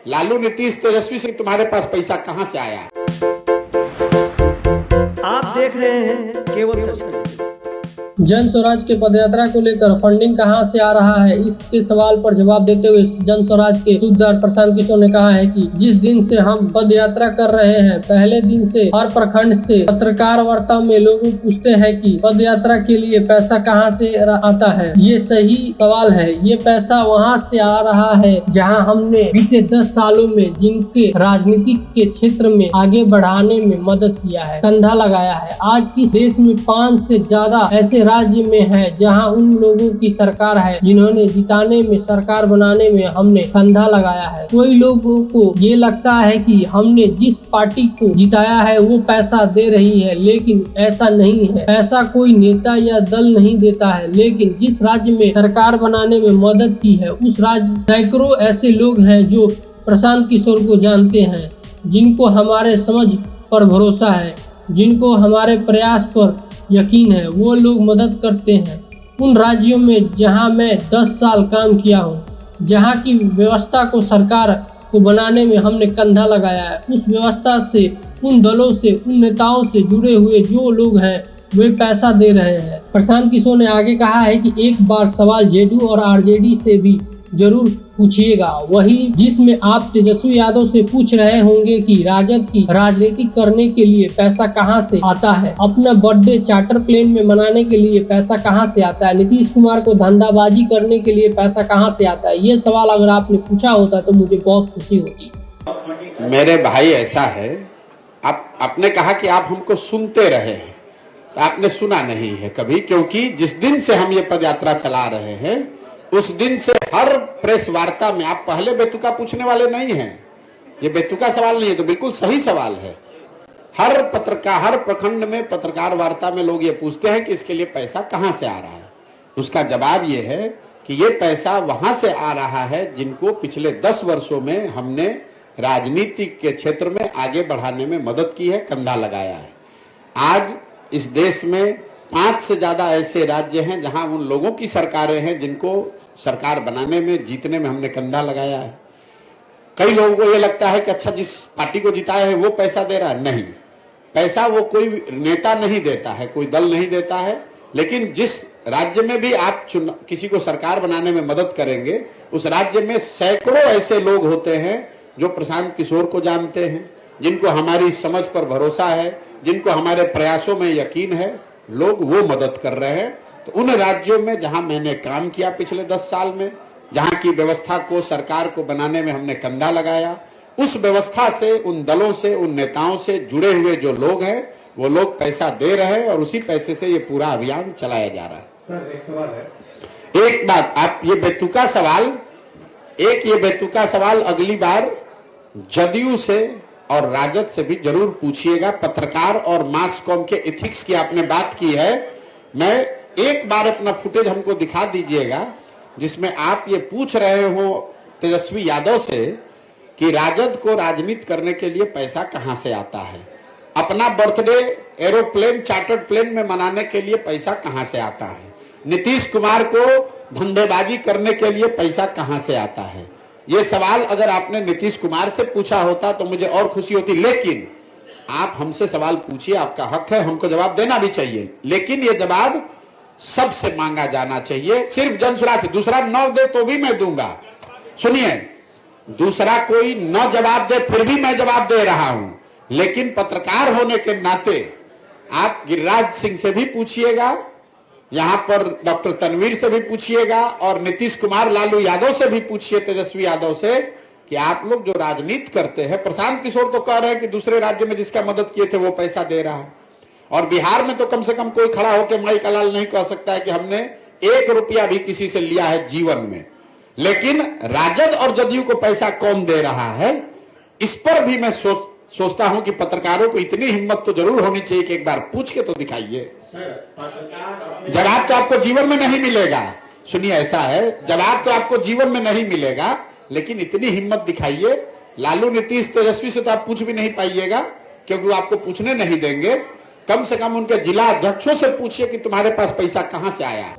लालू नीतीश तेजस्वी से तुम्हारे पास पैसा कहां से आया? आप देख रहे हैं केवल सच। जन स्वराज के पदयात्रा को लेकर फंडिंग कहां से आ रहा है, इसके सवाल पर जवाब देते हुए जन स्वराज के सूबेदार प्रशांत किशोर ने कहा है कि जिस दिन से हम पदयात्रा कर रहे हैं, पहले दिन से हर प्रखंड से पत्रकार वार्ता में लोग पूछते हैं कि पदयात्रा के लिए पैसा कहां से आता है। ये सही सवाल है। ये पैसा वहां से आ रहा है जहां हमने बीते 10 सालों में जिनके राजनीतिक के क्षेत्र में आगे बढ़ाने में मदद किया है, कंधा लगाया है। आज इस देश में 5 से ज्यादा ऐसे राज्य में है जहां उन लोगों की सरकार है जिन्होंने जिताने में, सरकार बनाने में हमने कंधा लगाया है। कोई लोगों को ये लगता है कि हमने जिस पार्टी को जिताया है वो पैसा दे रही है, लेकिन ऐसा नहीं है। पैसा कोई नेता या दल नहीं देता है, लेकिन जिस राज्य में सरकार बनाने में मदद की है उस राज्य सैकड़ों ऐसे लोग हैं जो प्रशांत किशोर को जानते हैं, जिनको हमारे समझ पर भरोसा है, जिनको हमारे प्रयास पर यकीन है। वो लोग मदद करते हैं उन राज्यों में जहां मैं 10 साल काम किया हूं, जहां की व्यवस्था को, सरकार को बनाने में हमने कंधा लगाया है। उस व्यवस्था से, उन दलों से, उन नेताओं से जुड़े हुए जो लोग हैं वे पैसा दे रहे हैं। प्रशांत किशोर ने आगे कहा है कि एक बार सवाल जेडीयू और आरजेडी से भी जरूर पूछिएगा, वही जिसमें आप तेजस्वी यादव से पूछ रहे होंगे कि राजद की राजनीति करने के लिए पैसा कहां से आता है, अपना बर्थडे चार्टर प्लेन में मनाने के लिए पैसा कहां से आता है, नीतीश कुमार को धंधाबाजी करने के लिए पैसा कहां से आता है। ये सवाल अगर आपने पूछा होता तो मुझे बहुत खुशी होती। मेरे भाई, ऐसा है, आपने कहा कि आप हमको सुनते रहे हैं, आपने सुना नहीं है कभी, क्योंकि जिस दिन से हम ये पदयात्रा चला रहे हैं उस दिन से हर प्रेस वार्ता में आप पहले बेतुका पूछने वाले नहीं हैं। ये बेतुका सवाल नहीं है, तो बिल्कुल सही सवाल है। हर पत्रकार, हर प्रखंड में पत्रकार वार्ता में लोग ये पूछते हैं कि इसके लिए पैसा कहां से आ रहा है। उसका जवाब ये है कि ये पैसा वहां से आ रहा है जिनको पिछले 10 वर्षों में हमने राजनीति के क्षेत्र में आगे बढ़ाने में मदद की है, कंधा लगाया है। आज इस देश में 5 से ज्यादा ऐसे राज्य हैं जहां उन लोगों की सरकारें हैं जिनको सरकार बनाने में, जीतने में हमने कंधा लगाया है। कई लोगों को ये लगता है कि अच्छा, जिस पार्टी को जिताया है वो पैसा दे रहा है। नहीं, पैसा वो कोई नेता नहीं देता है, कोई दल नहीं देता है, लेकिन जिस राज्य में भी आप किसी को सरकार बनाने में मदद करेंगे उस राज्य में सैकड़ों ऐसे लोग होते हैं जो प्रशांत किशोर को जानते हैं, जिनको हमारी समझ पर भरोसा है, जिनको हमारे प्रयासों में यकीन है, लोग वो मदद कर रहे हैं। तो उन राज्यों में जहां मैंने काम किया पिछले 10 साल में, जहां की व्यवस्था को, सरकार को बनाने में हमने कंधा लगाया, उस व्यवस्था से, उन दलों से, उन नेताओं से जुड़े हुए जो लोग हैं वो लोग पैसा दे रहे हैं और उसी पैसे से ये पूरा अभियान चलाया जा रहा है। सर, एक सवाल है। एक बात, आप ये बेतुका सवाल अगली बार जदयू से और राजद से भी जरूर पूछिएगा। पत्रकार और मास कॉम के एथिक्स की आपने बात की है, मैं एक बार अपना फुटेज हमको दिखा दीजिएगा जिसमें आप ये पूछ रहे हो तेजस्वी यादव से कि राजद को राजनीति करने के लिए पैसा कहां से आता है, अपना बर्थडे एरोप्लेन, चार्टर्ड प्लेन में मनाने के लिए पैसा कहां से आता है, नीतीश कुमार को धंधेबाजी करने के लिए पैसा कहां से आता है। ये सवाल अगर आपने नीतीश कुमार से पूछा होता तो मुझे और खुशी होती, लेकिन आप हमसे सवाल पूछिए, आपका हक है, हमको जवाब देना भी चाहिए, लेकिन ये जवाब सबसे मांगा जाना चाहिए, सिर्फ जन स्वराज से। दूसरा न दे तो भी मैं दूंगा। सुनिए, दूसरा कोई न जवाब दे फिर भी मैं जवाब दे रहा हूं, लेकिन पत्रकार होने के नाते आप गिरिराज सिंह से भी पूछिएगा, यहां पर डॉक्टर तनवीर से भी पूछिएगा और नीतीश कुमार, लालू यादव से भी पूछिए, तेजस्वी यादव से, कि आप लोग जो राजनीति करते हैं, प्रशांत किशोर तो कह रहे हैं कि दूसरे राज्य में जिसका मदद किए थे वो पैसा दे रहा है, और बिहार में तो कम से कम कोई खड़ा होकर माई का लाल नहीं कह सकता है कि हमने 1 रुपया भी किसी से लिया है जीवन में। लेकिन राजद और जदयू को पैसा कौन दे रहा है, इस पर भी मैं सोचता हूं कि पत्रकारों को इतनी हिम्मत तो जरूर होनी चाहिए कि एक बार पूछ के तो दिखाइए। जवाब तो आपको जीवन में नहीं मिलेगा। सुनिए, ऐसा है, जवाब तो आपको जीवन में नहीं मिलेगा, लेकिन इतनी हिम्मत दिखाइए। लालू नीतीश तेजस्वी से तो आप पूछ भी नहीं पाइएगा क्योंकि वो आपको पूछने नहीं देंगे। कम से कम उनके जिला अध्यक्षों से पूछिए कि तुम्हारे पास पैसा कहां से आया।